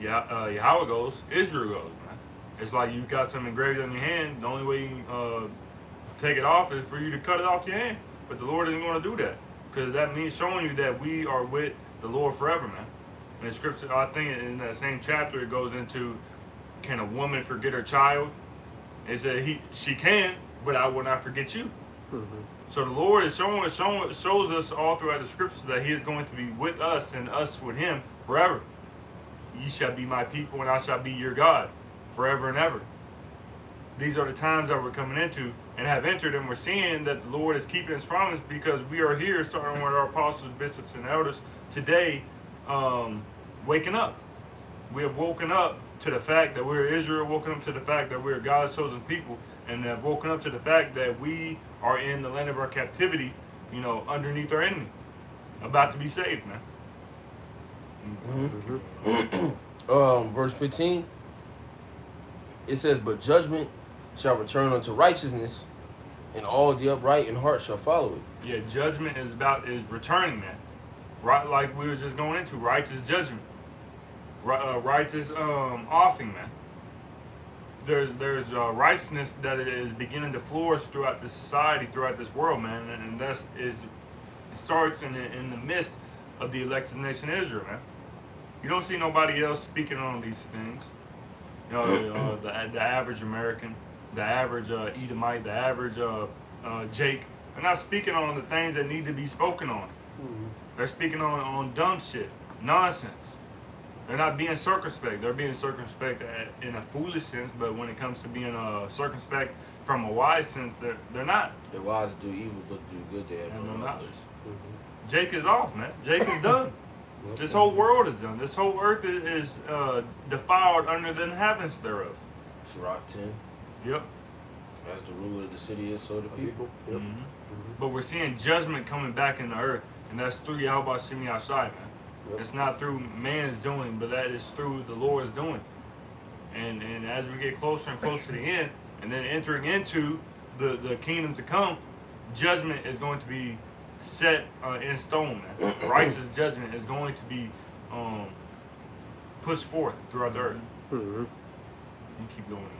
Yahweh goes, Israel goes, man. It's like you got something engraved on your hand. The only way you can take it off is for you to cut it off your hand. But the Lord isn't going to do that, because that means showing you that we are with the Lord forever, man. In the scripture, I think in that same chapter, it goes into, can a woman forget her child? It said she can, but I will not forget you. Mm-hmm. So the Lord is shows us all throughout the scriptures that he is going to be with us and us with him forever. Ye shall be my people and I shall be your God forever and ever. These are the times that we're coming into and have entered, and we're seeing that the Lord is keeping his promise, because we are here, starting with our apostles, bishops, and elders today, waking up. We have woken up to the fact that we're Israel, woken up to the fact that we're God's chosen people, and have woken up to the fact that we are in the land of our captivity, you know, underneath our enemy, about to be saved, man. Verse 15, it says, but judgment shall return unto righteousness, and all the upright in heart shall follow it. Yeah, judgment is returning, man. Right, like we were just going into, righteous judgment, righteous offing, man. There's righteousness that is beginning to flourish throughout this society, throughout this world, man, and it starts in the midst of the elected nation Israel, man. You don't see nobody else speaking on these things. You know, the average American, the average Edomite, the average Jake, they're not speaking on the things that need to be spoken on. Mm-hmm. They're speaking on dumb shit, nonsense. They're not being circumspect. They're being circumspect in a foolish sense, but when it comes to being circumspect from a wise sense, they're not. They're wise to do evil, but to do good, they have And no no knowledge. Mm-hmm. Jake is off, man. Jake is done. This whole world is done. This whole earth is defiled under the inhabitants thereof. Sirach 10. Yep. As the ruler of the city is, so the people. Yep. Mm-hmm. Mm-hmm. But we're seeing judgment coming back in the earth, and that's through Yahweh Shemi Ashai, man. Yep. It's not through man's doing, but that is through the Lord's doing. And as we get closer and closer to the end, and then entering into the kingdom to come, judgment is going to be set in stone, man. Righteous judgment is going to be pushed forth throughout the earth. Mm-hmm. You keep going, man.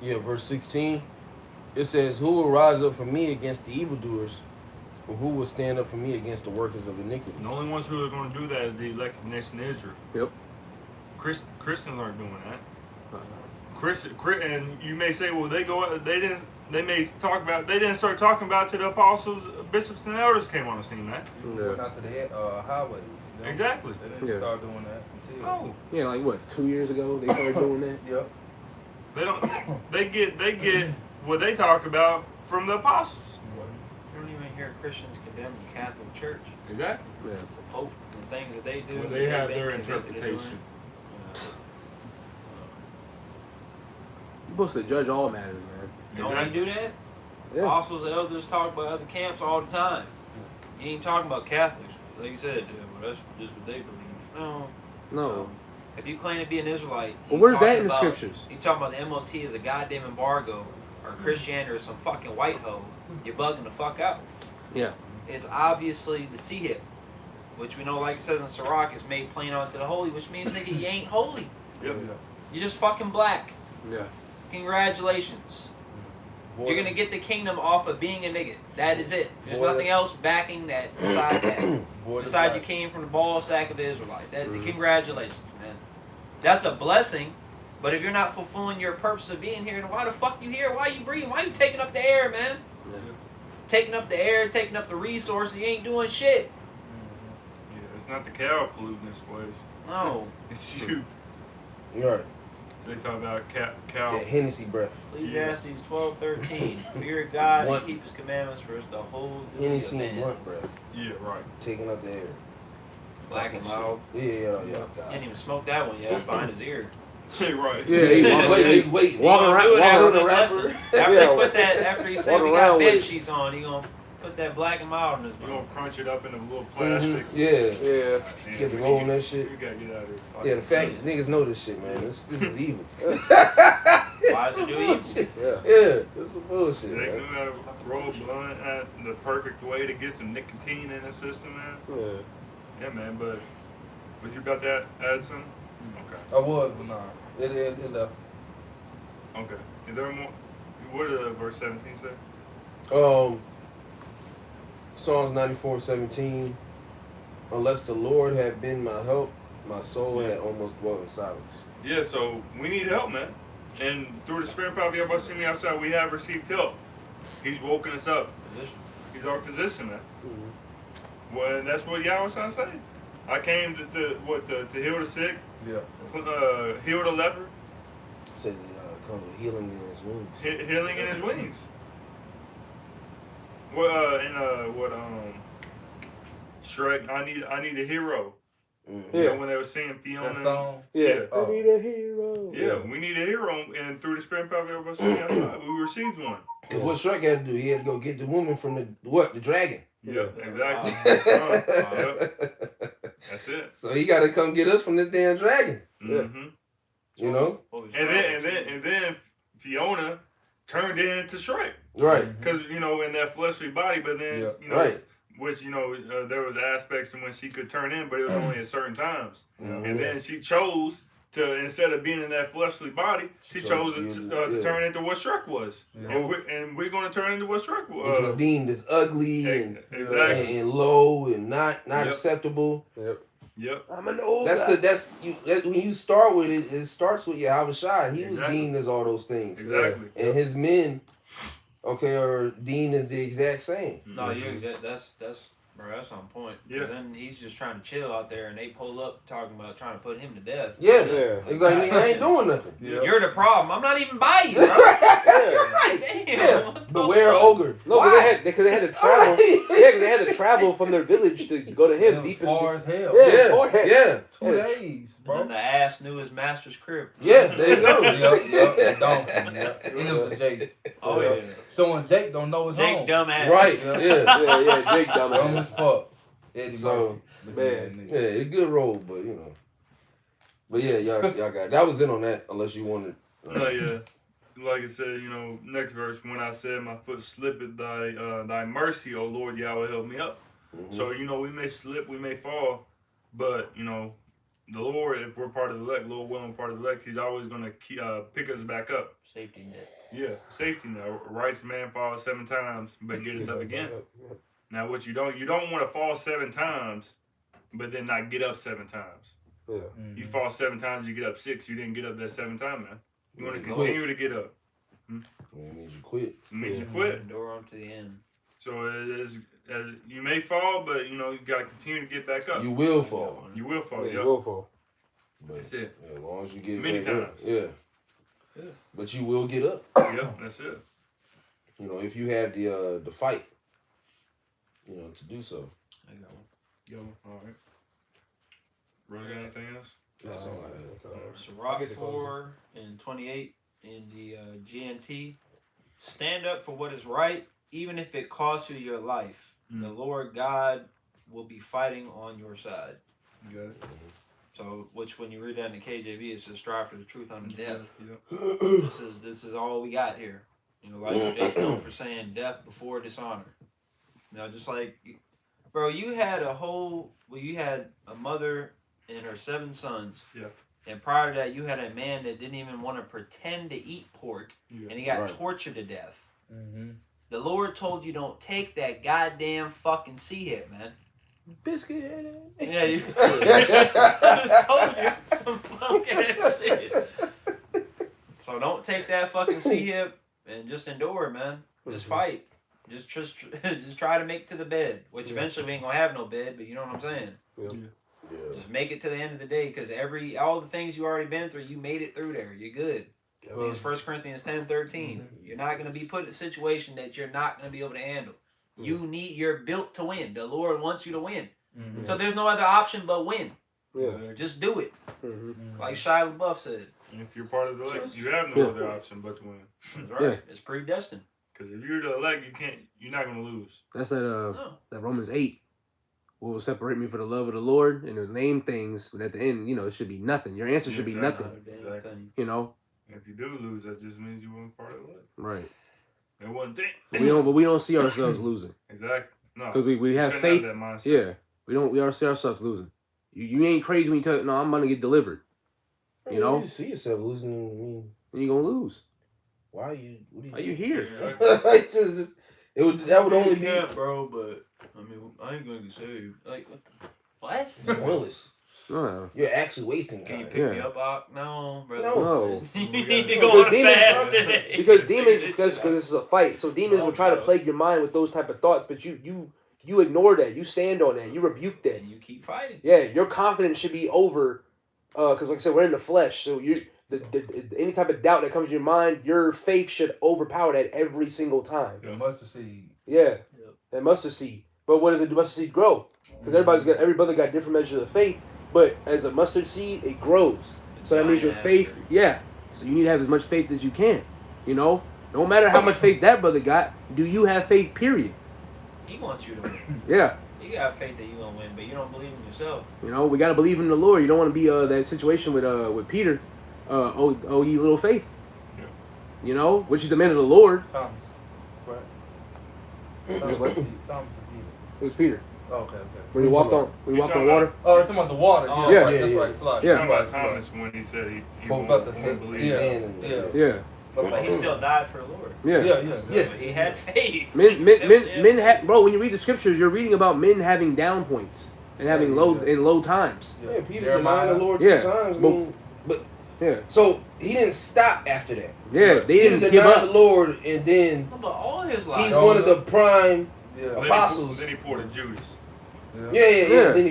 Yeah, verse 16. It says, who will rise up for me against the evildoers, or who will stand up for me against the workers of iniquity? The only ones who are going to do that is the elected nation of Israel. Yep. Christians aren't doing that. And you may say, well, they didn't start talking about till the apostles, bishops, and elders came on the scene, man. Yeah. Went out to the highways. You know? Exactly. They didn't Yeah. start doing that until. Oh, Yeah, like what, 2 years ago they started doing that? Yep. they don't. They get what they talk about from the apostles. You don't even hear Christians condemn the Catholic Church, Exactly. Yeah. the Pope, the things that they do. Well, that they have they've their been convicted of doing. interpretation. You're supposed to judge all matters, man. Don't we do that? Yeah. Apostles, elders talk about other camps all the time. You ain't talking about Catholics. Like you said, well, that's just what they believe. No. No. If you claim to be an Israelite, Well, you where's talking that in the about- scriptures? You talking about the MOT as a goddamn embargo, or Christianity or some fucking white hoe, you're bugging the fuck out. Yeah. It's obviously the C-hip, which we know, like it says in Sirach, is made plain unto the holy, which means, nigga, you ain't holy. Yep. You're just fucking black. Yeah. Congratulations. You're gonna get the kingdom off of being a nigga. That is it. There's Boy. nothing else backing that beside that. Boy, Besides, you came from the ball sack of Israelite. Congratulations, man. That's a blessing. But if you're not fulfilling your purpose of being here, then why the fuck you here? Why you breathing? Why you taking up the air, man? Yeah. Taking up the air, taking up the resources. You ain't doing shit. Yeah, it's not the cow polluting this place. No. It's you. Right. They talk about cow. That Hennessy breath. Ecclesiastes 12:13. Fear God What? and keep His commandments for us the whole duty of Hennessy and man. blunt breath. Yeah, right. Taking up the air. Black and Fucking mild. shit. Yeah. He God. didn't even smoke that one yet. It's behind his ear. Yeah, right. Yeah, he He's waiting. Walking He gonna around- do it after walking this around- lesson. After Yeah. they put that, after he said Walking we got around bed with- sheets on, he gonna put that black and mild in his You're mouth. gonna crunch it up in a little plastic. Yeah. Yeah. Damn, Get the we roll need- on that shit. You gotta get out of here. Yeah, the fact niggas know this shit, man. This is evil. Why is it do evil? Yeah, that's some bullshit, They man. knew how to roll a blunt at the perfect way to get some nicotine in the system, man. Yeah. Yeah, man. But was you about to add something? Okay. I was, but nah. It Okay. Is there more? What did verse 17 say? Psalms 94:17. Unless the Lord had been my help, my soul had almost dwelt in silence. Yeah, so we need help, man. And through the Spirit power of Yahweh Shemi outside, we have received help. He's woken us up. Physician. He's our physician, man. Mm-hmm. Well, and that's what Yahweh's trying to say. I came to heal the sick, heal the leper, Said comes with healing in his wounds. healing in his wings. Shrek, I need a hero. Mm-hmm. You know, when they were singing Fiona. that song. Yeah. I need a hero. Yeah, we need a hero, and through the Spirit power of Yahweh Shemi outside, we received one. Cause what Shrek had to do, he had to go get the woman from the dragon. Yeah, exactly. Yep. That's it. So he got to come get us from this damn dragon. Mm-hmm. You know, And then Fiona turned into Shrek, right? because in that fleshly body. But then Right. which there was aspects in when she could turn in, but it was only at certain times. Mhm. And then she chose to, instead of being in that fleshly body, she chose to turn into what Shrek was. Yeah. And we're going to turn into what Shrek Which was deemed as ugly exactly. and low and not acceptable. Yep. I'm an old That's guy. when you start with it. It starts with Yahweh Shai. He was Exactly. deemed as all those things. Exactly. And his men, are deemed as the exact same. No, that's bro, that's on point. 'Cause Yeah. then he's just trying to chill out there, and they pull up talking about trying to put him to death. Yeah. Yeah. It's like, nigga, I ain't doing nothing. Yeah. You're the problem. I'm not even by you, bro. Right. Damn. Yeah. What the Beware fuck? ogre. No, Why? because they had to travel. Yeah, because they had to travel from their village to go to him. It was Deep in far as hell. Yeah. Yeah. forehead. Yeah. 2 days, And bro. then the ass knew his master's crib. Yeah. There you go. Yep, donkey. Yep. And it was a Jake. Oh yeah. Someone Jake don't know his Jake home. dumbass. Right. Yeah. Yeah. Yeah, Jake Dumb dumbass. as fuck. Eddie So, Murphy. Yeah, it's a good role, but But yeah, y'all got that was in on that. Unless you wanted. Yeah. Like it said, next verse, when I said my foot slippeth, thy mercy, O Lord Yahweh, help me up. Mhm. So, we may slip, we may fall, but, the Lord, if we're part of the elect, Lord willing, part of the elect, He's always going to pick us back up. Safety net. Yeah, safety net. A righteous man falls 7 times, but get it up again. Now, what you don't want to fall 7 times, but then not get up 7 times. Yeah. You fall 7 times, you get up 6. You didn't get up that 7th time, man. You want to Yeah. continue to get up. It means you quit. It means you quit. Endure on to the end. So you may fall, but you got to continue to get back up. You will fall. You will fall. Yeah, Yeah. go for. But That's it. As long as you get Many back up. times. Yeah. Yeah. But you will get up. Yeah, that's it. If you have the fight. To do so. I got one. Yo, all right. Brother, got anything else? That's all I have. That's all right. Sirach 4 and 28 in the GNT. Stand up for what is right, even if it costs you your life. The Lord God will be fighting on your side. You got it. So, which when you read that in the KJV, it says strive for the truth unto death. Yep. This is all we got here. Like Jake's known for saying death before dishonor. Just like, bro, you had a mother and her 7 sons. Yeah. And prior to that, you had a man that didn't even want to pretend to eat pork, Yeah. and he got Right. tortured to death. Mm-hmm. The Lord told you don't take that goddamn fucking sea hit, man. Biscuit head. Yeah, you. I just told you some fucking shit. So don't take that fucking sea hip and just endure, man. Just fight. Just try to make it to the bed, which eventually we ain't gonna have no bed, but you know what I'm saying. Yeah. Yeah. Just make it to the end of the day, because all the things you already been through, you made it through there. You're good. I think it's 1 Corinthians 10:13. You're not gonna be put in a situation that you're not gonna be able to handle. You're built to win. The Lord wants you to win. Mm-hmm. So there's no other option but win. Yeah. Just do it. Mm-hmm. Like Shia LaBeouf said. And if you're part of the elect, you have no other option but to win. That's right. Yeah. It's predestined. Because if you're the elect, you're not gonna lose. That's that No. that Romans 8. What will separate me from the love of the Lord? And the name things, but at the end, it should be nothing. Your answer should be Exactly. nothing. Damn thing. If you do lose, that just means you weren't part of it. Right. It wasn't thing. But we don't see ourselves losing. Exactly. No. Because we have shouldn't faith. Have that mindset. Yeah. We don't see ourselves losing. You ain't crazy when you tell no, I'm gonna get delivered. You know? You see yourself losing. I mean, And you're gonna lose. why are you? Why you here? That would only be bro. But I mean, I ain't gonna get saved. Like what? pointless. No. You're actually wasting Can you time. pick me Yeah. up? No, brother. No. You need to No, go on a demons- fast today. Because this is a fight. So demons will try to plague your mind with those type of thoughts, but you ignore that. You stand on that. You rebuke that. And you keep fighting. Yeah, your confidence should be over, because like I said, we're in the flesh. So any type of doubt that comes to your mind, your faith should overpower that every single time. The mustard seed. Yeah, that mustard seed. But what does the mustard seed grow? Because every brother got different measures of faith. But as a mustard seed, it grows. So that means your faith. Yeah. So you need to have as much faith as you can. You know, no matter how much faith that brother got, do you have faith? Period. He wants you to win. Yeah. You got faith that you're gonna win, but you don't believe in yourself. You know, we gotta believe in the Lord. You don't want to be that situation with Peter. Oh, ye little faith. Yeah. You know, which is the man of the Lord. Thomas. Right. Thomas or Peter? It was Peter. Oh, okay. When he walked on talking water. Oh, you're talking about the water. Oh, Yeah, yeah, right, that's yeah. right. Slide. Yeah. Talking about Thomas when he said he Well, won't, about the- won't believe. yeah. Yeah. But he still died for the Lord. Yeah. Yeah. But he had faith. Men had, bro. When you read the scriptures, you're reading about men having down points and having low times. Yeah, Peter Jeremiah. denied the Lord Yeah. 2 times. But- But Yeah. so he didn't stop after that. Yeah. They Peter didn't give denied up. the Lord, and then But all his life. he's one of the prime. Yeah. Apostles. Then he poured a Judas. Yeah. Yeah. Then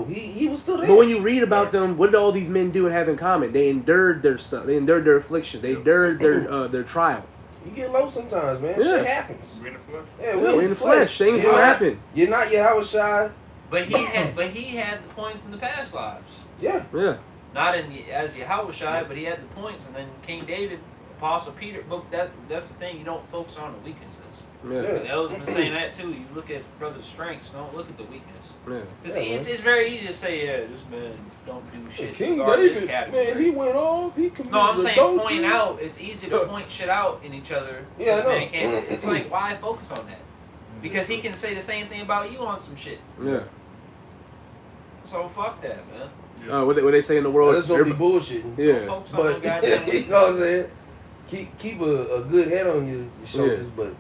he was still there. But when you read about them, what did all these men do and have in common? They endured their stuff. They endured their affliction. They endured their trial. you get low sometimes, man. Yeah. Shit happens. We're in the flesh. Yeah, We're in the flesh. Things You're will not- happen. You're not Yahweh Shai. But he had the points in the past lives. Yeah. Yeah. Not as Yahushua, but he had the points, and then King David, Apostle Peter. But that's the thing, you don't focus on the weaknesses. Yeah. Yeah. El's been saying that too. You look at brother's strengths, don't look at the weakness. Yeah. It's very easy to say, yeah, this man don't do shit. King regardless David, category. man, he went off. He committed No, I'm saying adultery. point out. It's easy to point shit out in each other. Yeah, This I know. man can't. It's like, why focus on that? Because he can say the same thing about you on some shit. Yeah. So fuck that, man. What they say in the world? Let's don't be bullshitting. Yeah. Don't focus on But them goddamn you know what I'm saying? Keep a good head on your shoulders, but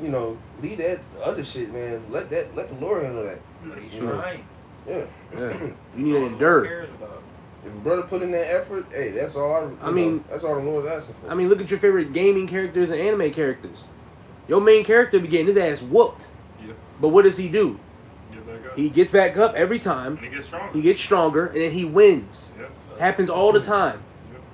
you know, leave that other shit, man. Let the Lord handle that. But he's Yeah. trying. Yeah. Yeah. You need That's to all the endure. Lord cares about. If a brother put in that effort, hey, that's all. That's all the Lord's asking for. I mean, look at your favorite gaming characters and anime characters. Your main character be getting his ass whooped. Yeah. But what does he do? Get back up. He gets back up every time. And he gets stronger. He gets stronger, and then he wins. Yeah. Happens all the time.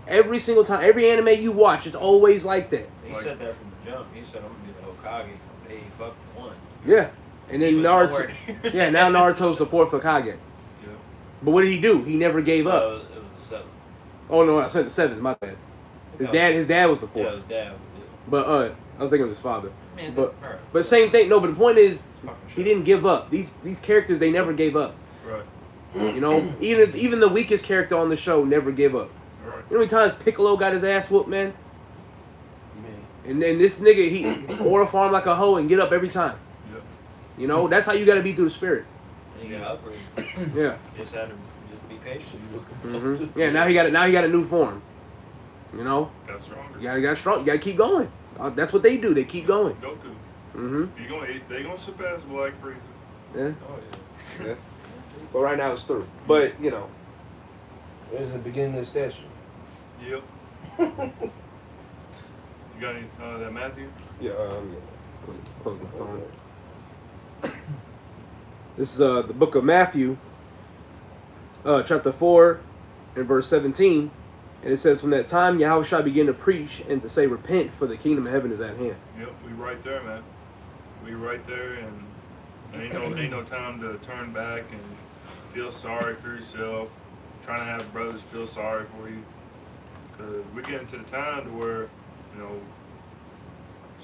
Every single time. Every anime you watch, it's always like that. He said that from the jump. He said, I'm going to be the Hokage from day fucking one. Yeah. And then He was Naruto. nowhere near Yeah, now Naruto's the 4th Hokage. Yeah. But what did he do? He never gave up. It was the 7th. Oh no, I said the 7th. My bad. His dad was the 4th. Yeah, his dad. But I was thinking of his father. Man, But same thing. No, but the point is, fucking he shit. didn't give up. These characters, they never gave up. Right. You know, even the weakest character on the show never gave up. Right. You know how many times Piccolo got his ass whooped, man? Man. And then this nigga, he order farm like a hoe and get up every time. Yep. You know, that's how you got to be through the spirit. And he got upgraded. Yeah. Just had to just be patient. Mm-hmm. Yeah. Now he got a new form. You know, Got stronger. you got strong. You got to keep going. That's what they do. They keep going. Goku. Mm-hmm. They gonna surpass Black Frieza. Yeah. Oh yeah. But right now it's through. But you know. There's the beginning of the statue. Yep. You got any that Matthew? Yeah. Close my phone. This is the book of Matthew, chapter 4, and verse 17. And it says, from that time, Yahushua began to preach and to say, repent, for the kingdom of heaven is at hand. Yep, we right there, man. We right there, and ain't no time to turn back and feel sorry for yourself. Trying to have brothers feel sorry for you, cause we're getting to the time to where, you know,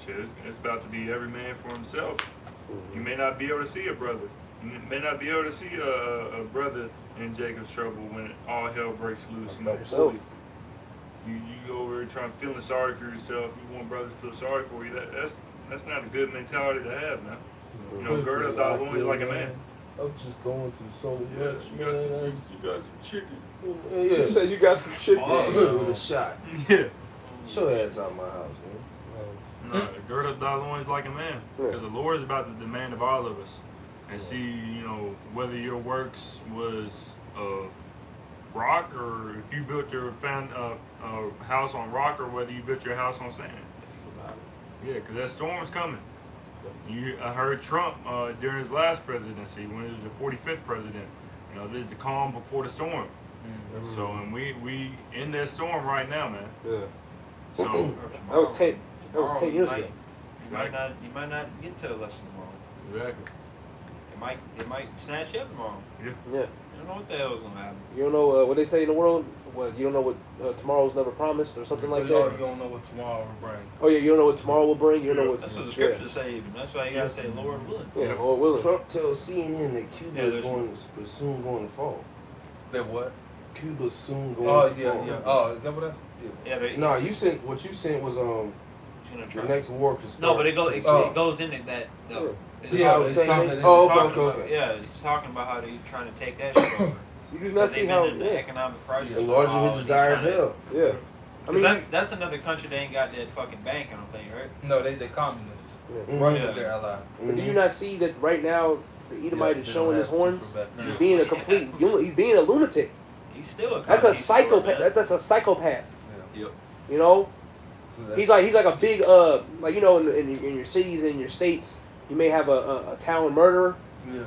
shit, it's about to be every man for himself. You may not be able to see a brother. You may not be able to see a brother in Jacob's trouble when all hell breaks loose. You know, Yourself. You go over trying feeling sorry for yourself. You want brothers to feel sorry for you. That's not a good mentality to have, man. You know, gird up thy loins like a man. I'm just going through so Yeah, much, you got some chicken. Yeah, You said you got some shit. with a shot. Yeah. Show your ass out my house, man. No, gird up thy loins like a man, Yeah. because the Lord is about to demand of all of us, and see, you know, whether your works was of rock or if you built your house on rock or whether you built your house on sand. Yeah, because that storm's coming. I heard Trump during his last presidency, when he was the 45th president. You know, there's the calm before the storm. Mm-hmm. So, and we in that storm right now, man. Yeah. So That was 10. That was 10 years ago. You might not get to a lesson tomorrow. exactly. It might snatch you up tomorrow. Yeah. You don't know what the hell is gonna happen. You don't know what they say in the world. What you don't know what tomorrow's never promised or something like You that. don't know what tomorrow will bring. Oh yeah, you don't know what tomorrow will bring. You don't know what. That's what the scriptures say. Even that's why you gotta say, Lord willing. Yeah, Lord willing. Trump tells CNN that Cuba Yeah, is soon going to fall. That what? Cuba's soon going Oh to yeah, fall. yeah. Oh, is that what that's? Yeah. Yeah. No, you sent what you sent was the next war could start. No, but it goes into that. No. Yeah. It's Yeah, talking- it's saying talking- that- oh, it's okay, talking okay, about- okay. Yeah, he's talking about how they're trying to take that shit over. You do not see They've how. been in the Yeah. economic crisis. enlarging for a while, his and desire he's as trying hell. Yeah. I mean, that's another country they ain't got that fucking bank. I don't think, right? No, they communists. yeah. Mhm. Russia's Yeah. their ally. But do you not see that right now the Edomite Yeah, is they showing don't his have horns? super back He's now. being a complete. He's being a lunatic. He's still a. That's a conquistador, psychopath. man. That's a psychopath. Yeah. Yep. You know. So that's- He's like a big like you know in your cities and your states you may have a town murderer. Yeah.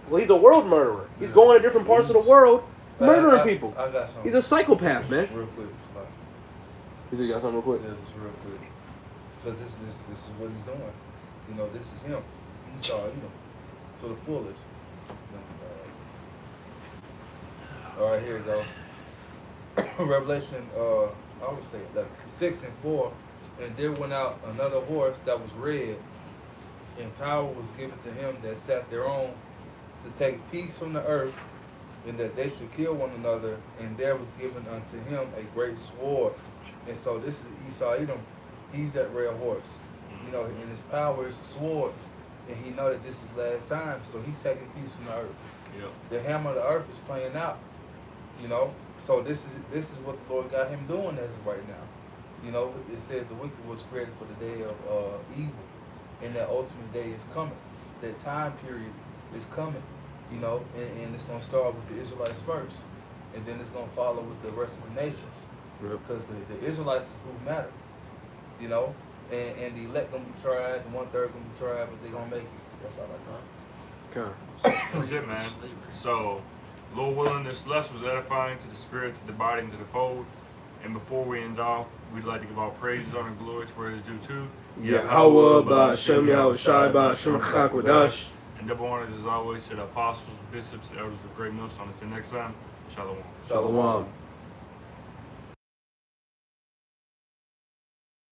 Well, he's a world murderer. He's Yeah. going to different parts of the world murdering people. I got something. He's a psychopath, man. Real quick, Sly. You said you got something real quick? Yeah, just real quick. Because this is what he's doing. You know, this is him. Esau, to the fullest. All right, here we go. Revelation, I would say like 6 and 4. And there went out another horse that was red, and power was given to him that sat thereon to take peace from the earth, and that they should kill one another. And there was given unto him a great sword. And so this is Esau Edom. He's that red horse. You know, and his power is a sword. And he know that this is last time. So he's taking peace from the earth. Yep. The hammer of the earth is playing out. You know. So this is what the Lord got him doing as of right now. You know, it says the wicked was created for the day of evil. And that ultimate day is coming. That time period is coming. You know, and it's gonna start with the Israelites first. And then it's gonna follow with the rest of the nations. Because the Israelites is who matter, you know, and the elect gonna be tried, the 1/3 gonna be tried, but they gonna make it. That's all I got. Okay. That's it, man. So, Lord willing, this lesson was edifying to the spirit, to the body, and to the fold. And before we end off, we'd like to give all praises, honor, and glory to where it is due to. Yahweh Ba'Shem Yahweh Shai Ba'Shem Chakwadash. And double honors as always to the apostles, bishops, elders of great millstone. Until next time, shalom. Shalom.